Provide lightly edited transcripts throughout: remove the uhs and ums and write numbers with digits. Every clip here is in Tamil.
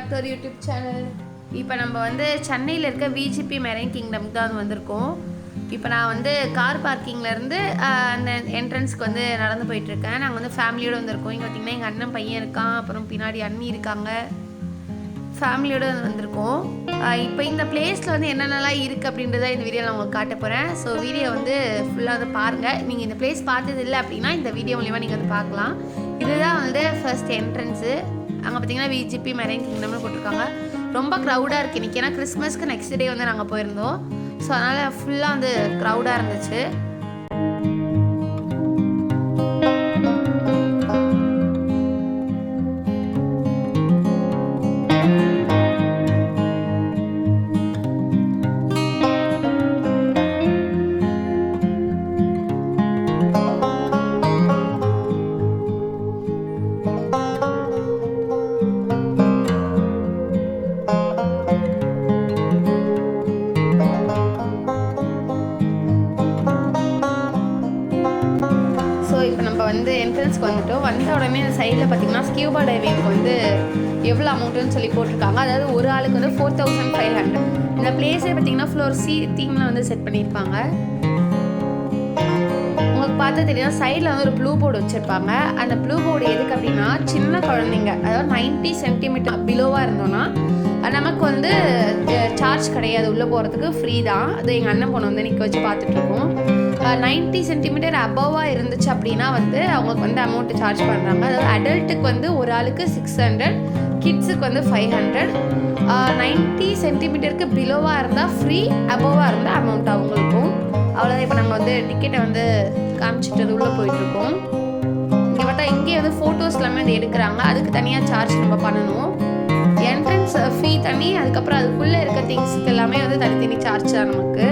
பேக் டு அவர் யூடியூப் சேனல். இப்போ நம்ம வந்து சென்னையில் இருக்க விஜிபி மெரைன் கிங்டம் தான் வந்திருக்கோம். இப்போ நான் வந்து கார் பார்க்கிங்லேருந்து அந்த என்ட்ரன்ஸ்க்கு வந்து நடந்து போயிட்டுருக்கேன். நாங்கள் வந்து ஃபேமிலியோடு வந்திருக்கோம். இங்கே பார்த்திங்கன்னா எங்கள் அண்ணன் பையன் இருக்கான், அப்புறம் பின்னாடி அண்ணி இருக்காங்க. ஃபேமிலியோடு வந்திருக்கோம். இப்போ இந்த பிளேஸில் வந்து என்னென்னலாம் இருக்குது அப்படின்றத இந்த வீடியோவில் நான் உங்களுக்கு காட்ட போகிறேன். ஸோ வீடியோ வந்து ஃபுல்லாக வந்து பாருங்கள். நீங்கள் இந்த பிளேஸ் பார்த்தது இல்லை அப்படின்னா இந்த வீடியோ மூலிமா நீங்கள் வந்து பார்க்கலாம். இதுதான் வந்து ஃபர்ஸ்ட் என்ட்ரன்ஸு. அங்கே பார்த்தீங்கன்னா விஜிபி மெரைன் கிங்டம்னு போட்டிருக்காங்க. ரொம்ப க்ரௌடாக இருக்குது இன்றைக்கி. ஏன்னா கிறிஸ்மஸ்க்கு நெக்ஸ்ட் டே வந்து நாங்கள் போயிருந்தோம். ஸோ அதனால் ஃபுல்லாக வந்து க்ரௌடாக இருந்துச்சு. வந்து என்ட்ரன்ஸ்க்கு வந்துட்டோம். வந்த உடனே அந்த சைடில் பார்த்தீங்கன்னா ஸ்கியூபா டைவிங்க்கு வந்து எவ்வளோ அமௌண்ட்டுன்னு சொல்லி போட்டிருக்காங்க. அதாவது ஒரு ஆளுக்கு வந்து 4500. இந்த பிளேஸே பார்த்தீங்கன்னா ஃப்ளோர் சி தீமில் வந்து செட் பண்ணியிருப்பாங்க. உங்களுக்கு பார்த்தா தெரியும் சைடில் வந்து ஒரு ப்ளூ போர்டு வச்சுருப்பாங்க. அந்த ப்ளூ போர்டு எதுக்கு அப்படின்னா சின்ன குழந்தைங்க, அதாவது 90 சென்டிமீட்டர் பிலோவாக இருந்தோன்னா நமக்கு வந்து சார்ஜ் கிடையாது, உள்ளே போகிறதுக்கு ஃப்ரீ தான். அது எங்கள் அண்ணன் பொண்ணு வந்து நிற்க வச்சு பார்த்துட்ருக்கோம். 90 சென்டிமீட்டர் அபோவாக இருந்துச்சு அப்படின்னா வந்து அவங்களுக்கு வந்து அமௌண்ட்டு சார்ஜ் பண்ணுறாங்க. அதாவது அடல்ட்டுக்கு வந்து ஒரு ஆளுக்கு 600, கிட்ஸுக்கு வந்து 500. 90 சென்டிமீட்டருக்கு பிலோவாக இருந்தால் ஃப்ரீ, அபோவாக இருந்தால் அமௌண்ட் அவங்களுக்கும். அவ்வளோதான். இப்போ நாங்கள் வந்து டிக்கெட்டை வந்து காமிச்சிட்டு உள்ளே போயிட்டுருக்கோம். இங்கே பார்த்தா இங்கேயே வந்து ஃபோட்டோஸ் எல்லாமே வந்து எடுக்கிறாங்க. அதுக்கு தனியாக சார்ஜ் நம்ம பண்ணணும். என்ட்ரன்ஸ் ஃபீ தனி, அதுக்கப்புறம் அதுக்குள்ளே இருக்க திங்ஸுக்கு எல்லாமே வந்து தனித்தனி சார்ஜ் தான் நமக்கு.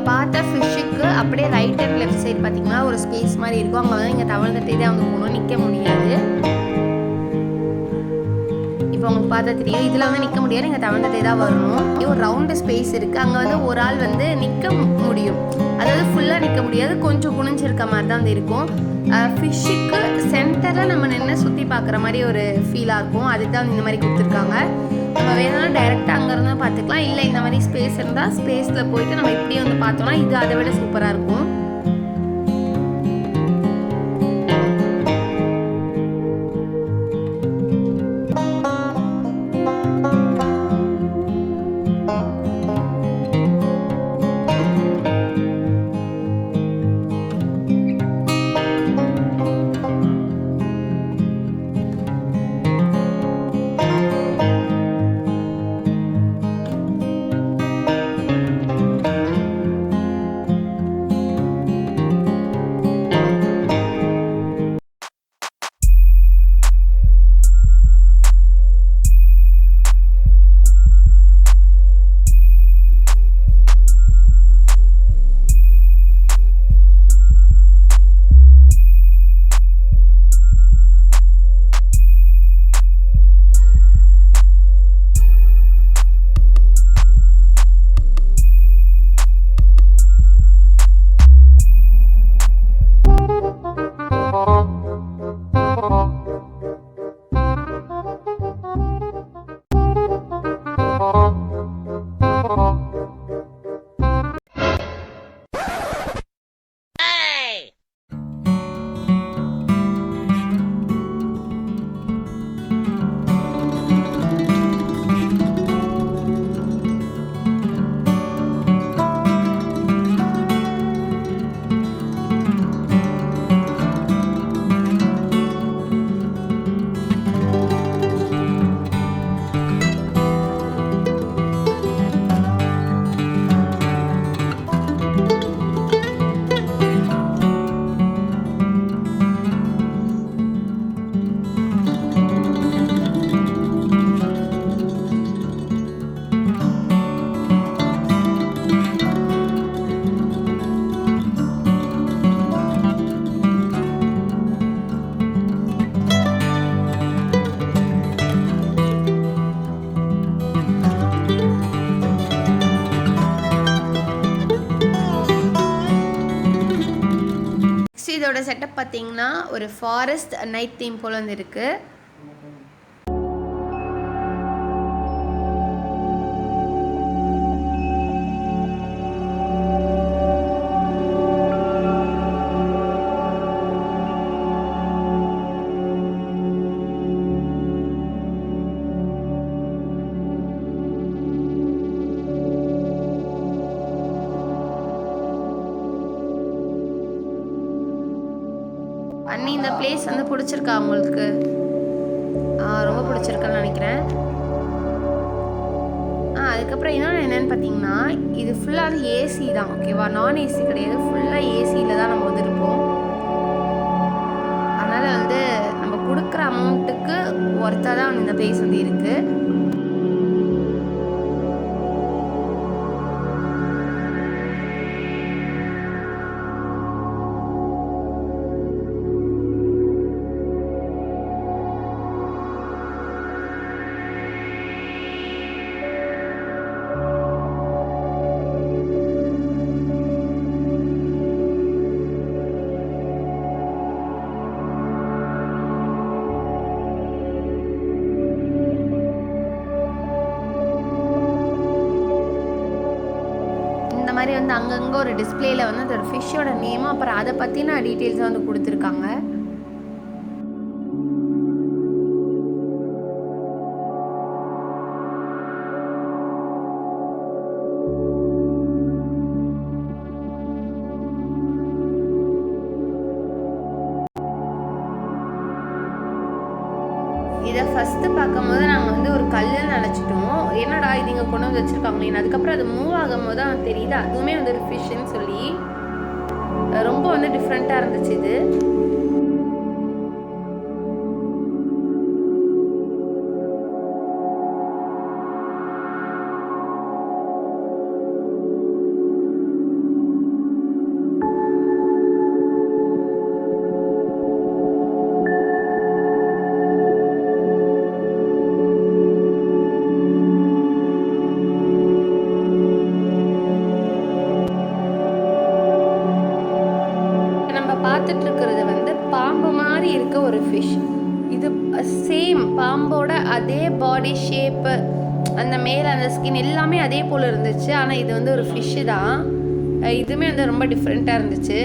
பார்த்த ஃபிஷ்ஷுக்கு அப்படியே ரைட் அண்ட் லெஃப்ட் சைடு பார்த்தீங்கன்னா ஒரு ஸ்பேஸ் மாதிரி இருக்கும். அங்கே வந்து இங்கே தவழ்ந்துட்டே தான் வந்து போகணும், நிற்க முடியாது. இப்போ உங்களுக்கு பார்த்தா தெரியும், இதில் வந்து நிற்க முடியாது, இங்கே தவழ்ந்துட்டே தான் வரணும். ஒரு ரவுண்டு ஸ்பேஸ் இருக்குது. அங்கே வந்து ஒரு ஆள் வந்து நிற்க முடியும், அதாவது ஃபுல்லாக நிற்க முடியாது, கொஞ்சம் குனிஞ்சிருக்க மாதிரி தான் வந்து இருக்கும். ஃபிஷ்ஷுக்கு சென்டரில் நம்ம நின்று சுற்றி பார்க்குற மாதிரி ஒரு ஃபீலாக இருக்கும். அதுக்கு தான் இந்த மாதிரி கொடுத்துருக்காங்க. நம்ம வேணும்னா டைரெக்டாக அங்கேருந்து பார்த்துக்கலாம். இல்லை இந்த மாதிரி ஸ்பேஸ் இருந்தால் ஸ்பேஸில் போயிட்டு நம்ம இப்படியே வந்து பார்த்தோம்னா இது அதை விட சூப்பராக இருக்கும். இதோட செட்டப் பார்த்தீங்கன்னா ஒரு ஃபாரஸ்ட் நைட் தீம் போல் வந்து இருக்குது. அண்ணி இந்த பிளேஸ் வந்து பிடிச்சிருக்கா உங்களுக்கு? ரொம்ப பிடிச்சிருக்குன்னு நினைக்கிறேன். அதுக்கப்புறம் இன்னொன்று என்னென்னு பார்த்தீங்கன்னா, இது ஃபுல்லாக ஏசி தான், ஓகேவா? நான் ஏசி கிடையாது, ஃபுல்லாக ஏசியில் தான் நம்ம வந்து இருப்போம். அதனால் வந்து நம்ம கொடுக்குற அமௌண்ட்டுக்கு ஒர்த்தாக தான் இந்த பிளேஸ் வந்து இருக்குது. மாதிரி வந்து அங்கங்கே ஒரு டிஸ்பிளேல வந்து அதோட ஃபிஷ்ஷோட நேமும் அப்புறம் அதை பற்றின டீட்டெயில்ஸும் வந்து கொடுத்துருக்காங்க. இதை ஃபஸ்ட்டு பார்க்கும்போது நாங்கள் வந்து ஒரு கல்லுன்னு நினச்சிட்டோம். என்னடா இது இங்கே கொண்டு வந்து வச்சுருக்காங்களேன்னு. அதுக்கப்புறம் அது மூவ் ஆகும்போது தான் தெரியுது அதுவுமே வந்து ஒரு ஃபிஷ்ஷுன்னு சொல்லி. ரொம்ப வந்து டிஃப்ரெண்ட்டாக இருந்துச்சு இது. பார்த்துட்ருக்கிறது வந்து பாம்பு மாதிரி இருக்க ஒரு ஃபிஷ். இது சேம் பாம்போட அதே பாடி ஷேப்பு, அந்த மேலே அந்த ஸ்கின் எல்லாமே அதே போல் இருந்துச்சு. ஆனால் இது வந்து ஒரு ஃபிஷ்ஷு தான். இதுவுமே வந்து ரொம்ப டிஃப்ரெண்ட்டாக இருந்துச்சு.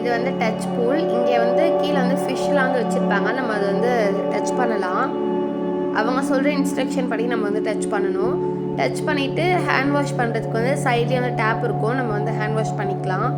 இது வந்து டச் பூல். இங்கே வந்து கீழே வந்து ஃபிஷ்லாம் வந்து வச்சுருப்பாங்க, நம்ம அதை வந்து டச் பண்ணலாம். அவங்க சொல்கிற இன்ஸ்ட்ரக்ஷன் படி நம்ம வந்து டச் பண்ணணும். டச் பண்ணிவிட்டு ஹேண்ட் வாஷ் பண்ணுறதுக்கு வந்து சைட்லேயே வந்து டேப் இருக்கும், நம்ம வந்து ஹேண்ட் வாஷ் பண்ணிக்கலாம்.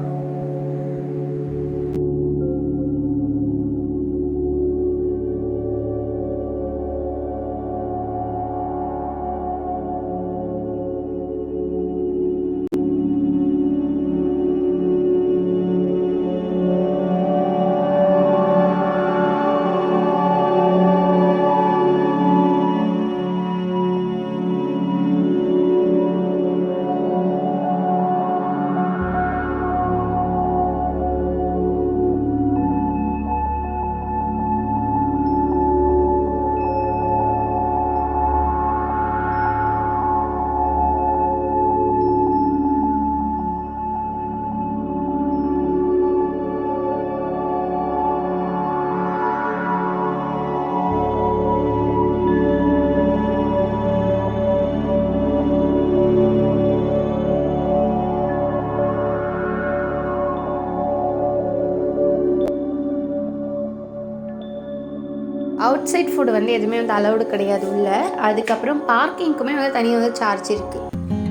அவுட் சைட் ஃபுட் வந்து எதுவுமே வந்து அலௌடு கிடையாது உள்ள. அதுக்கப்புறம் பார்க்கிங்க்குமே வந்து தனியாக வந்து சார்ஜ் இருக்குது.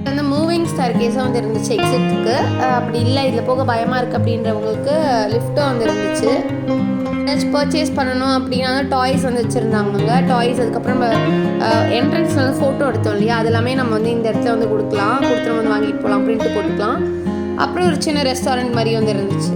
வந்து மூவிங் ஸ்டார் கேஸும் வந்து இருந்துச்சு எக்ஸிட்டுக்கு. அப்படி இல்லை இதில் போக பயமாக இருக்குது அப்படின்றவங்களுக்கு லிஃப்ட்டும் வந்து இருந்துச்சு. ஏதாச்சும் பர்ச்சேஸ் பண்ணணும் அப்படின்னா டாய்ஸ் வந்து வச்சுருந்தாங்க. டாய்ஸ் அதுக்கப்புறம் நம்ம என்ட்ரன்ஸில் வந்து ஃபோட்டோ எடுத்தோம் இல்லையா, அது எல்லாமே நம்ம வந்து இந்த இடத்துல வந்து கொடுத்துட்டு வந்து வாங்கிட்டு போகலாம், பிரிண்ட் போட்டுக்கலாம். அப்புறம் ஒரு சின்ன ரெஸ்டாரண்ட் மாதிரி வந்து இருந்துச்சு.